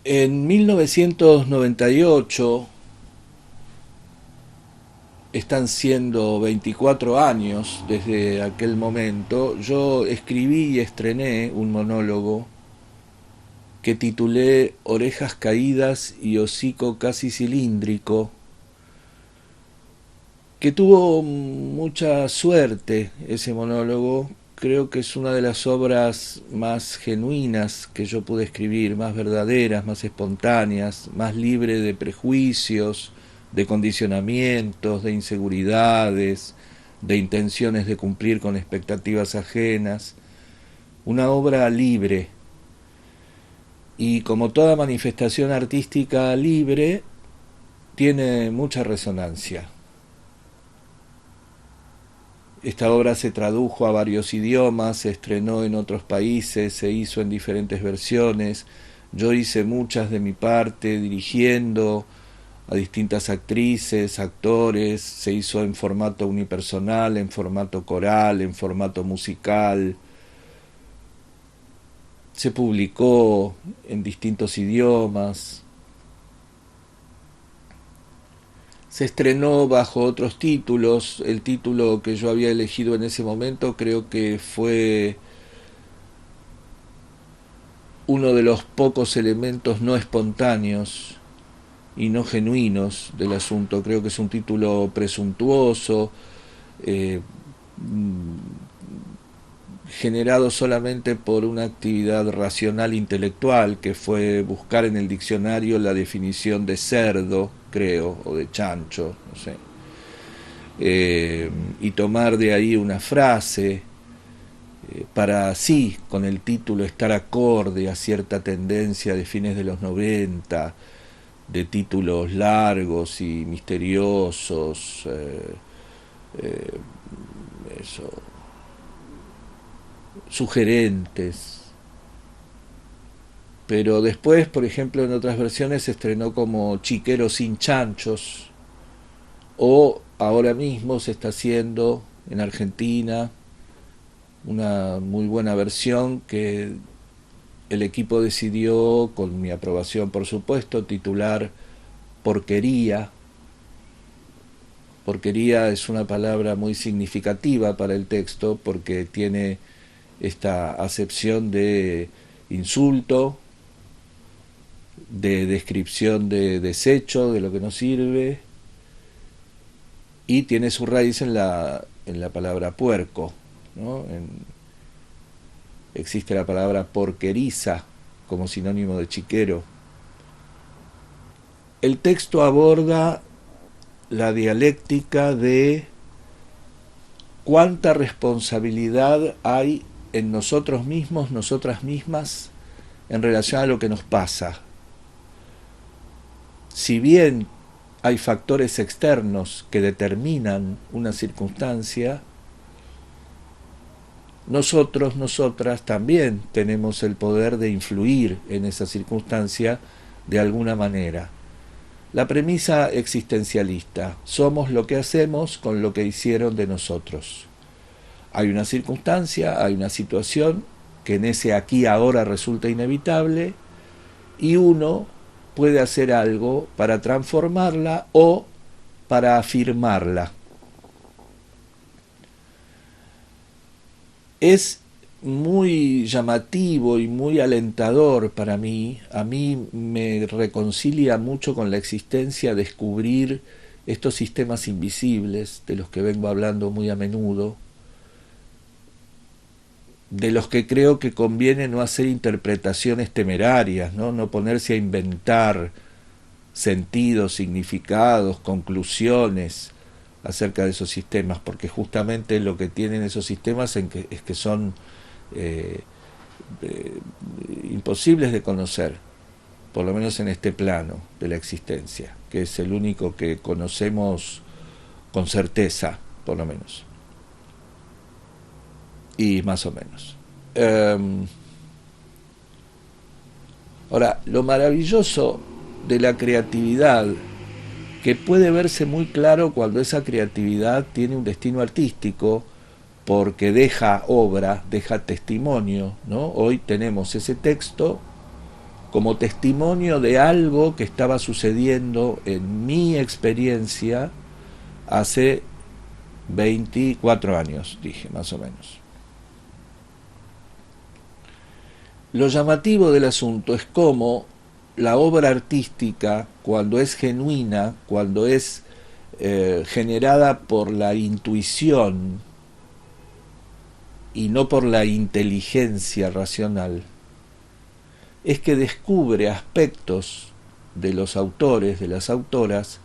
En 1998, están siendo 24 años desde aquel momento, yo escribí y estrené un monólogo que titulé Orejas caídas y hocico casi cilíndrico, que tuvo mucha suerte ese monólogo. Creo que es una de las obras más genuinas que yo pude escribir, más verdaderas, más espontáneas, más libre de prejuicios, de condicionamientos, de inseguridades, de intenciones de cumplir con expectativas ajenas. Una obra libre. Y como toda manifestación artística libre, tiene mucha resonancia. Esta obra se tradujo a varios idiomas, se estrenó en otros países, se hizo en diferentes versiones. Yo hice muchas de mi parte, dirigiendo a distintas actrices, actores. Se hizo en formato unipersonal, en formato coral, en formato musical. Se publicó en distintos idiomas. Se estrenó bajo otros títulos. El título que yo había elegido en ese momento creo que fue uno de los pocos elementos no espontáneos y no genuinos del asunto. Creo que es un título presuntuoso, eh, generado solamente por una actividad racional intelectual, que fue buscar en el diccionario la definición de cerdo, creo, o de chancho, no sé, y tomar de ahí una frase para así, con el título, estar acorde a cierta tendencia de fines de los 90, de títulos largos y misteriosos, eh, eso, sugerentes. Pero después, por ejemplo, en otras versiones se estrenó como Chiquero sin chanchos, o ahora mismo se está haciendo en Argentina una muy buena versión que el equipo decidió, con mi aprobación por supuesto, titular Porquería. Porquería es una palabra muy significativa para el texto porque tiene esta acepción de insulto, de descripción de desecho, de lo que no sirve, y tiene su raíz en la palabra puerco, ¿no? Existe la palabra porqueriza como sinónimo de chiquero. El texto aborda la dialéctica de cuánta responsabilidad hay en nosotros mismos, nosotras mismas, en relación a lo que nos pasa. Si bien hay factores externos que determinan una circunstancia, nosotros, nosotras también tenemos el poder de influir en esa circunstancia de alguna manera. La premisa existencialista: somos lo que hacemos con lo que hicieron de nosotros. Hay una circunstancia, hay una situación que en ese aquí ahora resulta inevitable, y uno puede hacer algo para transformarla o para afirmarla. Es muy llamativo y muy alentador para mí. A mí me reconcilia mucho con la existencia descubrir estos sistemas invisibles de los que vengo hablando muy a menudo, de los que creo que conviene no hacer interpretaciones temerarias, no ponerse a inventar sentidos, significados, conclusiones acerca de esos sistemas, porque justamente lo que tienen esos sistemas es que son eh, eh, imposibles de conocer, por lo menos en este plano de la existencia, que es el único que conocemos con certeza, por lo menos, y más o menos. Ahora, lo maravilloso de la creatividad, que puede verse muy claro cuando esa creatividad tiene un destino artístico, porque deja obra, deja testimonio, ¿no? Hoy tenemos ese texto como testimonio de algo que estaba sucediendo en mi experiencia hace 24 años, dije, más o menos. Lo llamativo del asunto es cómo la obra artística, cuando es genuina, cuando es generada por la intuición y no por la inteligencia racional, es que descubre aspectos de los autores, de las autoras,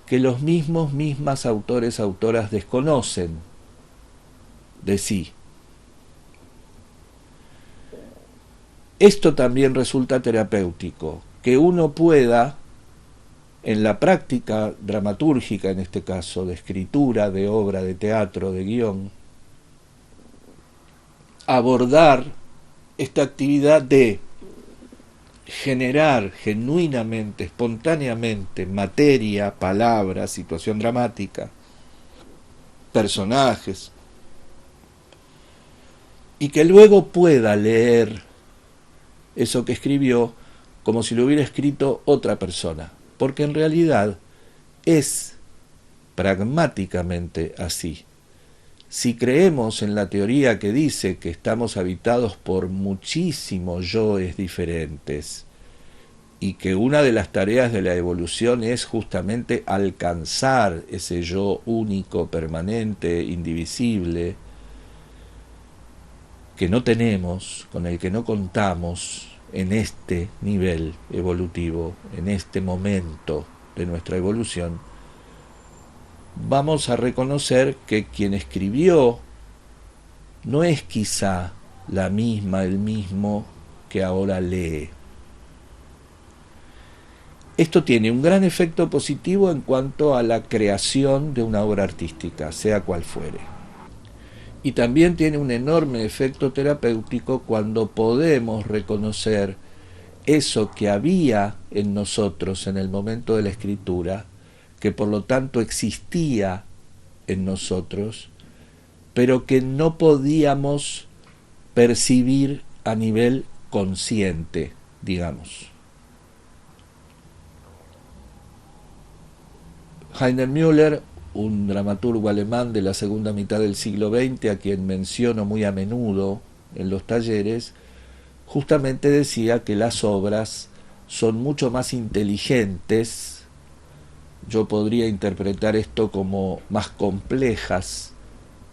que los mismas autores, autoras desconocen de sí. Esto también resulta terapéutico, que uno pueda, en la práctica dramatúrgica, en este caso, de escritura, de obra, de teatro, de guión, abordar esta actividad de generar genuinamente, espontáneamente, materia, palabras, situación dramática, personajes, y que luego pueda leer eso que escribió como si lo hubiera escrito otra persona, porque en realidad es pragmáticamente así. Si creemos en la teoría que dice que estamos habitados por muchísimos yoes diferentes y que una de las tareas de la evolución es justamente alcanzar ese yo único, permanente, indivisible, que no tenemos, con el que no contamos en este nivel evolutivo, en este momento de nuestra evolución, vamos a reconocer que quien escribió no es quizá la misma, el mismo que ahora lee. Esto tiene un gran efecto positivo en cuanto a la creación de una obra artística, sea cual fuere. Y también tiene un enorme efecto terapéutico cuando podemos reconocer eso que había en nosotros en el momento de la escritura, que por lo tanto existía en nosotros, pero que no podíamos percibir a nivel consciente, digamos. Heiner Müller, un dramaturgo alemán de la segunda mitad del siglo XX, a quien menciono muy a menudo en los talleres, justamente decía que las obras son mucho más inteligentes, yo podría interpretar esto como más complejas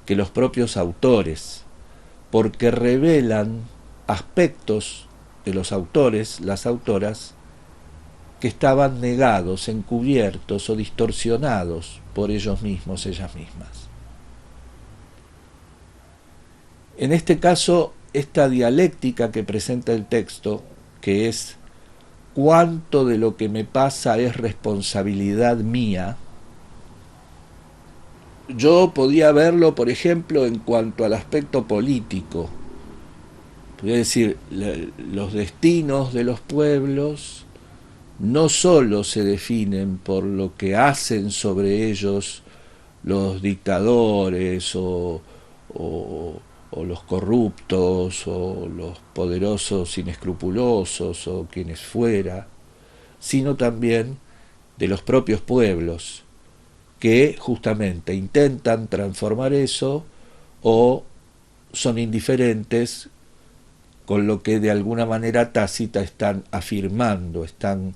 que los propios autores, porque revelan aspectos de los autores, las autoras, que estaban negados, encubiertos o distorsionados por ellos mismos, ellas mismas. En este caso, esta dialéctica que presenta el texto, que es cuánto de lo que me pasa es responsabilidad mía, yo podía verlo, por ejemplo, en cuanto al aspecto político. Podría decir, los destinos de los pueblos no solo se definen por lo que hacen sobre ellos los dictadores o los corruptos o los poderosos inescrupulosos o quienes fuera, sino también de los propios pueblos que justamente intentan transformar eso o son indiferentes con lo que de alguna manera tácita están afirmando, están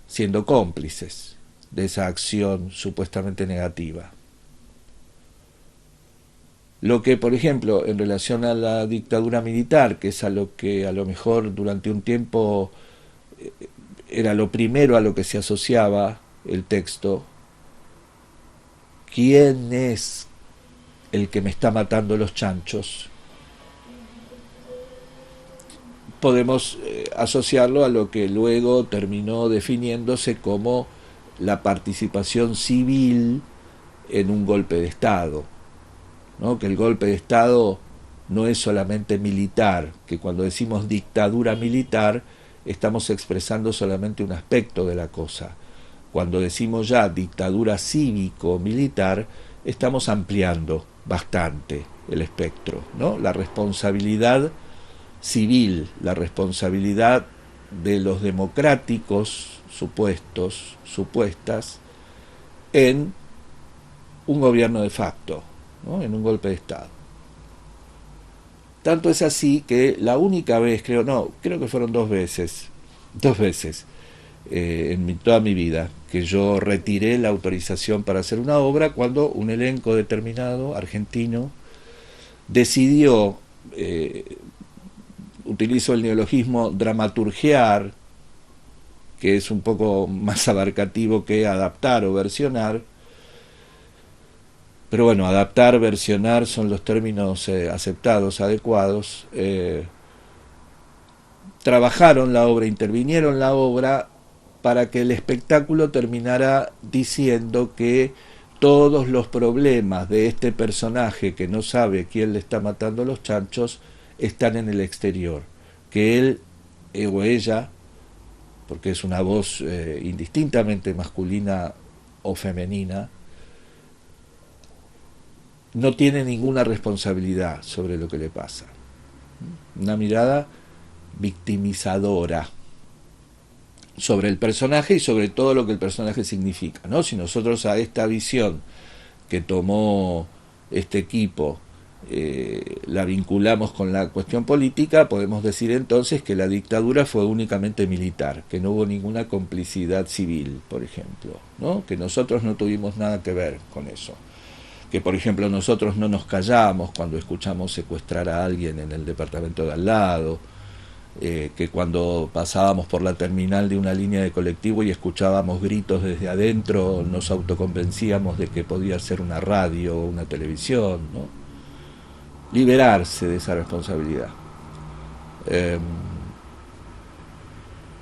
siendo cómplices de esa acción supuestamente negativa. Lo que, por ejemplo, en relación a la dictadura militar, que es a lo que a lo mejor durante un tiempo era lo primero a lo que se asociaba el texto, ¿quién es el que me está matando los chanchos? Podemos asociarlo a lo que luego terminó definiéndose como la participación civil en un golpe de Estado, ¿no? Que el golpe de Estado no es solamente militar, que cuando decimos dictadura militar estamos expresando solamente un aspecto de la cosa. Cuando decimos ya dictadura cívico-militar, estamos ampliando bastante el espectro, ¿no? La responsabilidad civil, la responsabilidad de los democráticos supuestas, en un gobierno de facto, ¿no? En un golpe de Estado. Tanto es así que la única vez, creo que fueron dos veces en toda mi vida, que yo retiré la autorización para hacer una obra cuando un elenco determinado, argentino, decidió, utilizo el neologismo, dramaturgiar, que es un poco más abarcativo que adaptar o versionar, pero bueno, adaptar, versionar son los términos aceptados, adecuados. Trabajaron la obra, intervinieron la obra para que el espectáculo terminara diciendo que todos los problemas de este personaje que no sabe quién le está matando los chanchos están en el exterior, que él o ella, porque es una voz indistintamente masculina o femenina, no tiene ninguna responsabilidad sobre lo que le pasa. Una mirada victimizadora sobre el personaje y sobre todo lo que el personaje significa, ¿no? Si nosotros a esta visión que tomó este equipo la vinculamos con la cuestión política, podemos decir entonces que la dictadura fue únicamente militar, que no hubo ninguna complicidad civil, por ejemplo, ¿no? Que nosotros no tuvimos nada que ver con eso, que por ejemplo nosotros no nos callamos cuando escuchamos secuestrar a alguien en el departamento de al lado, que cuando pasábamos por la terminal de una línea de colectivo y escuchábamos gritos desde adentro nos autoconvencíamos de que podía ser una radio o una televisión, ¿no? Liberarse de esa responsabilidad.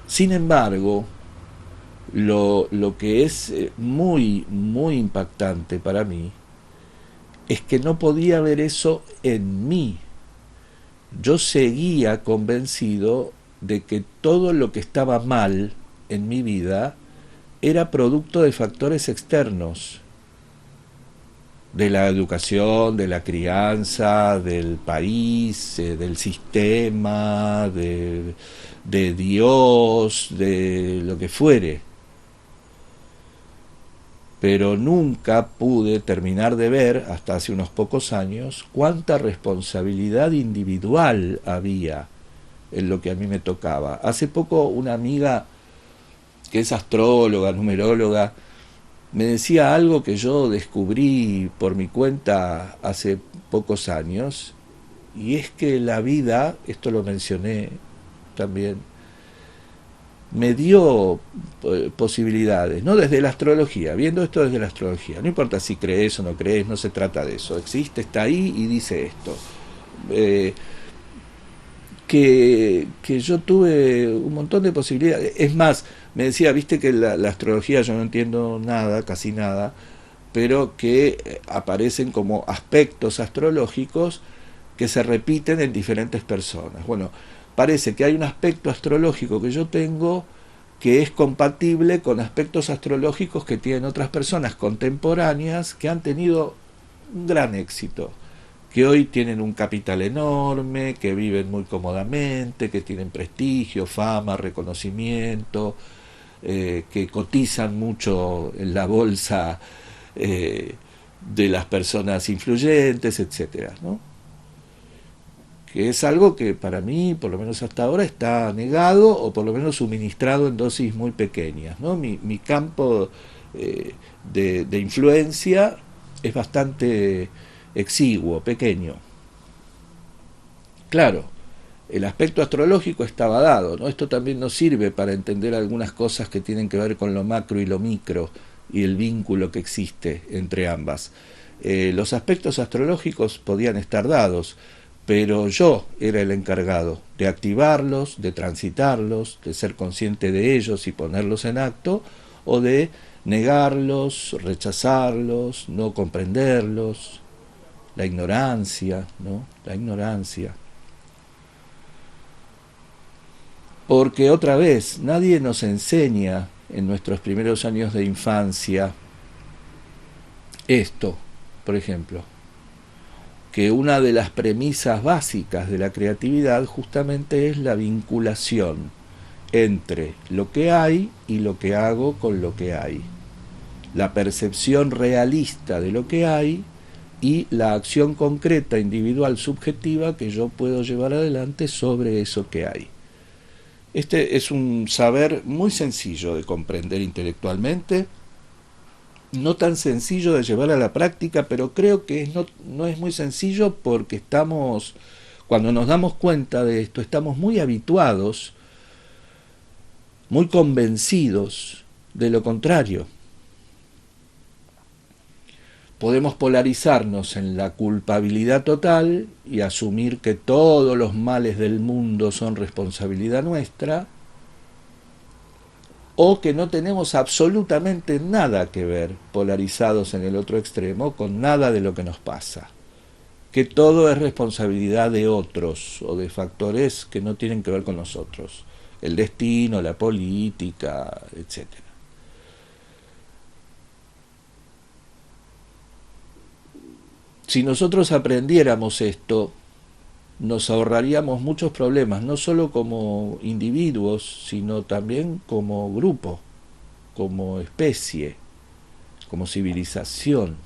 Sin embargo, lo que es muy, muy impactante para mí es que no podía ver eso en mí. Yo seguía convencido de que todo lo que estaba mal en mi vida era producto de factores externos, de la educación, de la crianza, del país, del sistema, de Dios, de lo que fuere. Pero nunca pude terminar de ver, hasta hace unos pocos años, cuánta responsabilidad individual había en lo que a mí me tocaba. Hace poco una amiga que es astróloga, numeróloga, me decía algo que yo descubrí por mi cuenta hace pocos años, y es que la vida, esto lo mencioné también, me dio posibilidades, no desde la astrología, viendo esto desde la astrología, no importa si crees o no crees, no se trata de eso, existe, está ahí y dice esto, que yo tuve un montón de posibilidades, es más, me decía, viste que la astrología yo no entiendo nada, casi nada, pero que aparecen como aspectos astrológicos que se repiten en diferentes personas. Bueno, parece que hay un aspecto astrológico que yo tengo que es compatible con aspectos astrológicos que tienen otras personas contemporáneas que han tenido un gran éxito, que hoy tienen un capital enorme, que viven muy cómodamente, que tienen prestigio, fama, reconocimiento, que cotizan mucho en la bolsa de las personas influyentes, etcétera, ¿no? Que es algo que para mí, por lo menos hasta ahora, está negado o por lo menos suministrado en dosis muy pequeñas, ¿no? Mi campo de influencia es bastante exiguo, pequeño. Claro, el aspecto astrológico estaba dado, ¿no? Esto también nos sirve para entender algunas cosas que tienen que ver con lo macro y lo micro y el vínculo que existe entre ambas. Los aspectos astrológicos podían estar dados, pero yo era el encargado de activarlos, de transitarlos, de ser consciente de ellos y ponerlos en acto, o de negarlos, rechazarlos, no comprenderlos, la ignorancia, ¿no? La ignorancia. Porque otra vez, nadie nos enseña en nuestros primeros años de infancia esto, por ejemplo, que una de las premisas básicas de la creatividad justamente es la vinculación entre lo que hay y lo que hago con lo que hay. La percepción realista de lo que hay y la acción concreta, individual, subjetiva que yo puedo llevar adelante sobre eso que hay. Este es un saber muy sencillo de comprender intelectualmente, no tan sencillo de llevar a la práctica, pero creo que no es muy sencillo porque cuando nos damos cuenta de esto, estamos muy habituados, muy convencidos de lo contrario. Podemos polarizarnos en la culpabilidad total y asumir que todos los males del mundo son responsabilidad nuestra, o que no tenemos absolutamente nada que ver, polarizados en el otro extremo, con nada de lo que nos pasa, que todo es responsabilidad de otros o de factores que no tienen que ver con nosotros, el destino, la política, etcétera. Si nosotros aprendiéramos esto, nos ahorraríamos muchos problemas, no solo como individuos, sino también como grupo, como especie, como civilización.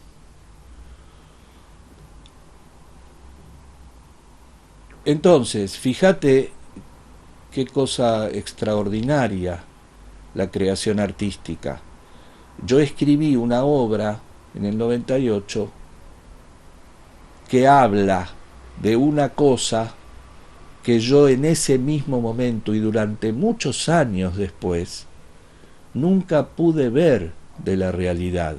Entonces, fíjate qué cosa extraordinaria la creación artística. Yo escribí una obra en el 98 que habla de una cosa que yo en ese mismo momento y durante muchos años después nunca pude ver de la realidad.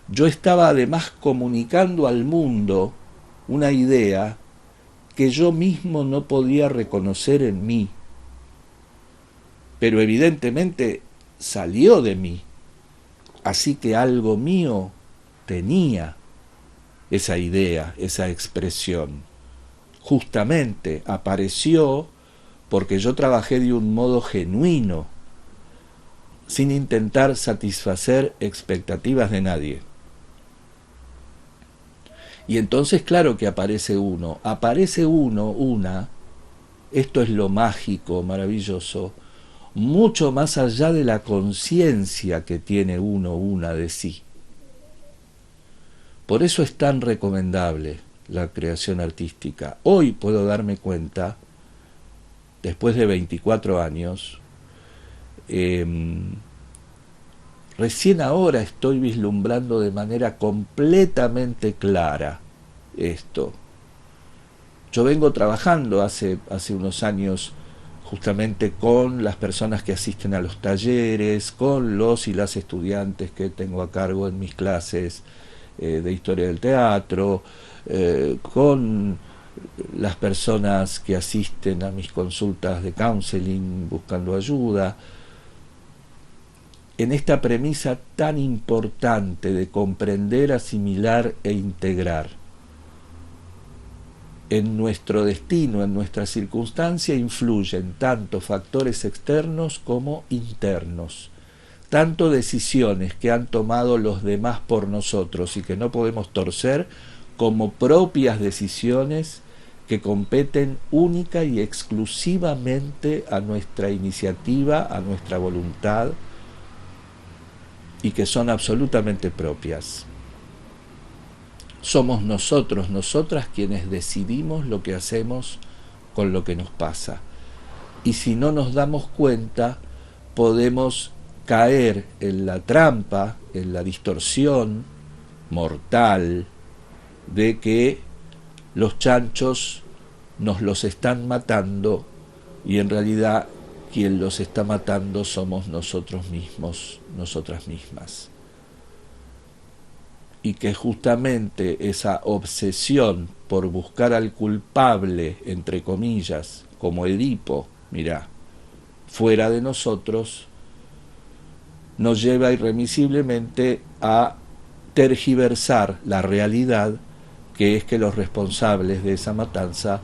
Yo estaba además comunicando al mundo una idea que yo mismo no podía reconocer en mí, pero evidentemente salió de mí, así que algo mío tenía esa idea, esa expresión. Justamente apareció porque yo trabajé de un modo genuino, sin intentar satisfacer expectativas de nadie. Y entonces claro que aparece uno, una, esto es lo mágico, maravilloso, mucho más allá de la conciencia que tiene uno, una de sí. Por eso es tan recomendable la creación artística. Hoy puedo darme cuenta, después de 24 años, recién ahora estoy vislumbrando de manera completamente clara esto. Yo vengo trabajando hace unos años justamente con las personas que asisten a los talleres, con los y las estudiantes que tengo a cargo en mis clases de historia del teatro, con las personas que asisten a mis consultas de counseling buscando ayuda, en esta premisa tan importante de comprender, asimilar e integrar. En nuestro destino, en nuestra circunstancia, influyen tanto factores externos como internos, tanto decisiones que han tomado los demás por nosotros y que no podemos torcer, como propias decisiones que competen única y exclusivamente a nuestra iniciativa, a nuestra voluntad, y que son absolutamente propias. Somos nosotros, nosotras quienes decidimos lo que hacemos con lo que nos pasa. Y si no nos damos cuenta, podemos caer en la trampa, en la distorsión mortal de que los chanchos nos los están matando y en realidad quien los está matando somos nosotros mismos, nosotras mismas. Y que justamente esa obsesión por buscar al culpable, entre comillas, como Edipo, mirá, fuera de nosotros, nos lleva irremisiblemente a tergiversar la realidad, que es que los responsables de esa matanza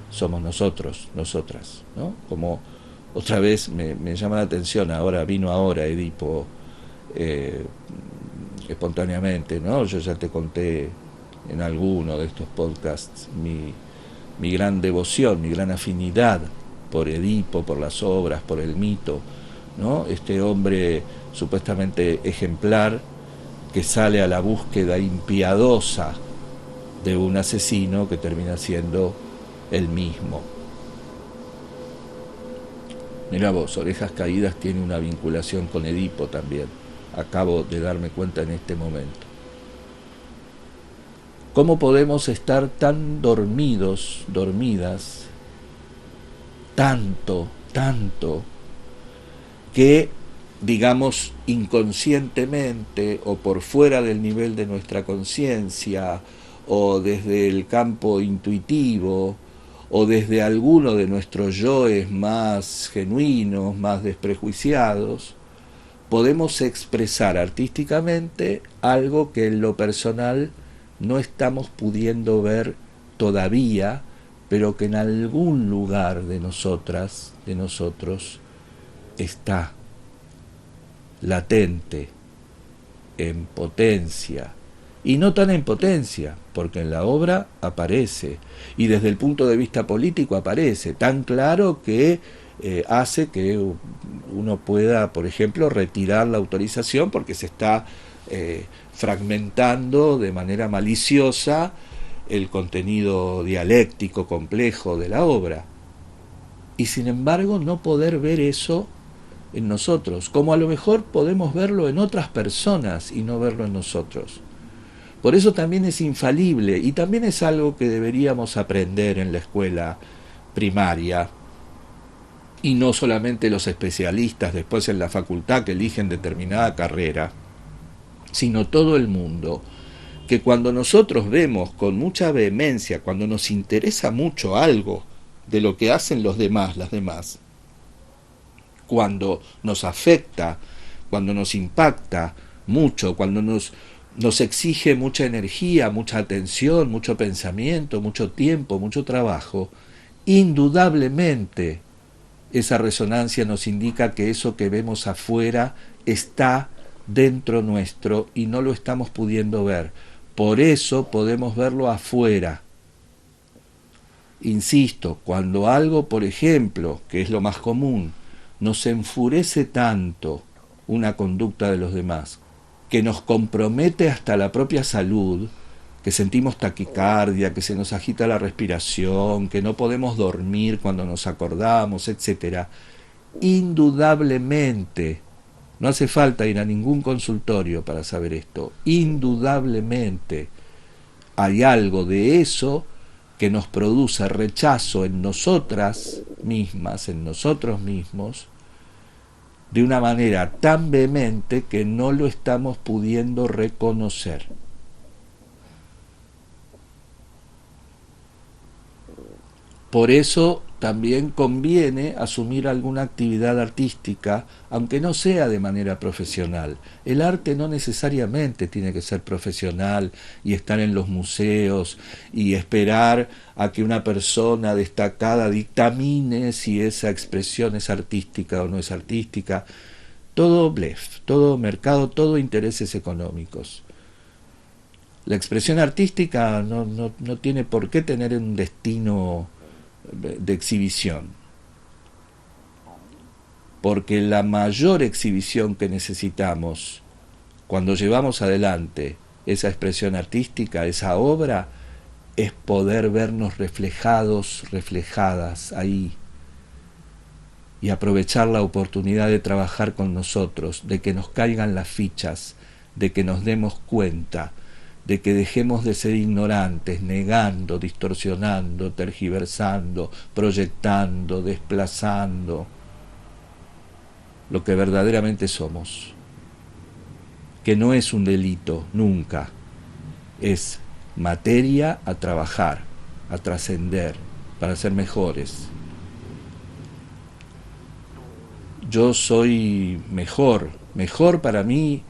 somos nosotros, nosotras, ¿no? Como otra vez me llama la atención, vino ahora Edipo, espontáneamente, ¿no? Yo ya te conté en alguno de estos podcasts mi gran devoción, mi gran afinidad por Edipo, por las obras, por el mito, ¿no? Este hombre supuestamente ejemplar que sale a la búsqueda impiedosa de un asesino que termina siendo el mismo. Mirá vos, Orejas Caídas tiene una vinculación con Edipo también. Acabo de darme cuenta en este momento. ¿Cómo podemos estar tan dormidos, dormidas, tanto, que, digamos, inconscientemente o por fuera del nivel de nuestra conciencia o desde el campo intuitivo o desde alguno de nuestros yoes más genuinos, más desprejuiciados, podemos expresar artísticamente algo que en lo personal no estamos pudiendo ver todavía, pero que en algún lugar de nosotras, de nosotros, está latente, en potencia, y no tan en potencia, porque en la obra aparece, y desde el punto de vista político aparece, tan claro que hace que uno pueda, por ejemplo, retirar la autorización porque se está fragmentando de manera maliciosa el contenido dialéctico complejo de la obra. Y sin embargo no poder ver eso en nosotros, como a lo mejor podemos verlo en otras personas y no verlo en nosotros. Por eso también es infalible y también es algo que deberíamos aprender en la escuela primaria, y no solamente los especialistas después en la facultad que eligen determinada carrera, sino todo el mundo, que cuando nosotros vemos con mucha vehemencia, cuando nos interesa mucho algo de lo que hacen los demás, las demás, cuando nos afecta, cuando nos impacta mucho, cuando nos exige mucha energía, mucha atención, mucho pensamiento, mucho tiempo, mucho trabajo, indudablemente esa resonancia nos indica que eso que vemos afuera está dentro nuestro y no lo estamos pudiendo ver. Por eso podemos verlo afuera. Insisto, cuando algo, por ejemplo, que es lo más común, nos enfurece tanto una conducta de los demás, que nos compromete hasta la propia salud, que sentimos taquicardia, que se nos agita la respiración, que no podemos dormir cuando nos acordamos, etc., indudablemente, no hace falta ir a ningún consultorio para saber esto, indudablemente hay algo de eso que nos produce rechazo en nosotras mismas, en nosotros mismos, de una manera tan vehemente que no lo estamos pudiendo reconocer. Por eso también conviene asumir alguna actividad artística, aunque no sea de manera profesional. El arte no necesariamente tiene que ser profesional y estar en los museos y esperar a que una persona destacada dictamine si esa expresión es artística o no es artística. Todo blef, todo mercado, todo intereses económicos. La expresión artística no tiene por qué tener un destino de exhibición, porque la mayor exhibición que necesitamos cuando llevamos adelante esa expresión artística, esa obra, es poder vernos reflejados, reflejadas ahí, y aprovechar la oportunidad de trabajar con nosotros, de que nos caigan las fichas, de que nos demos cuenta, de que dejemos de ser ignorantes, negando, distorsionando, tergiversando, proyectando, desplazando lo que verdaderamente somos, que no es un delito, nunca, es materia a trabajar, a trascender, para ser mejores. Yo soy mejor, mejor para mí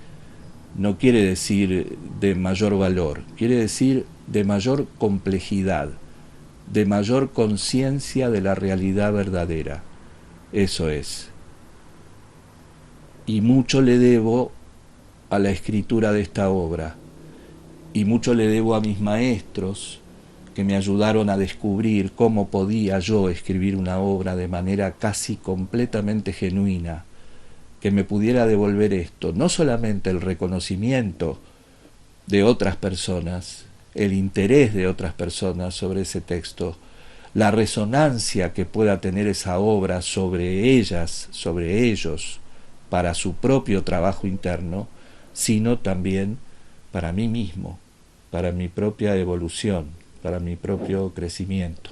no quiere decir de mayor valor, quiere decir de mayor complejidad, de mayor conciencia de la realidad verdadera. Eso es. Y mucho le debo a la escritura de esta obra, y mucho le debo a mis maestros que me ayudaron a descubrir cómo podía yo escribir una obra de manera casi completamente genuina, que me pudiera devolver esto, no solamente el reconocimiento de otras personas, el interés de otras personas sobre ese texto, la resonancia que pueda tener esa obra sobre ellas, sobre ellos, para su propio trabajo interno, sino también para mí mismo, para mi propia evolución, para mi propio crecimiento.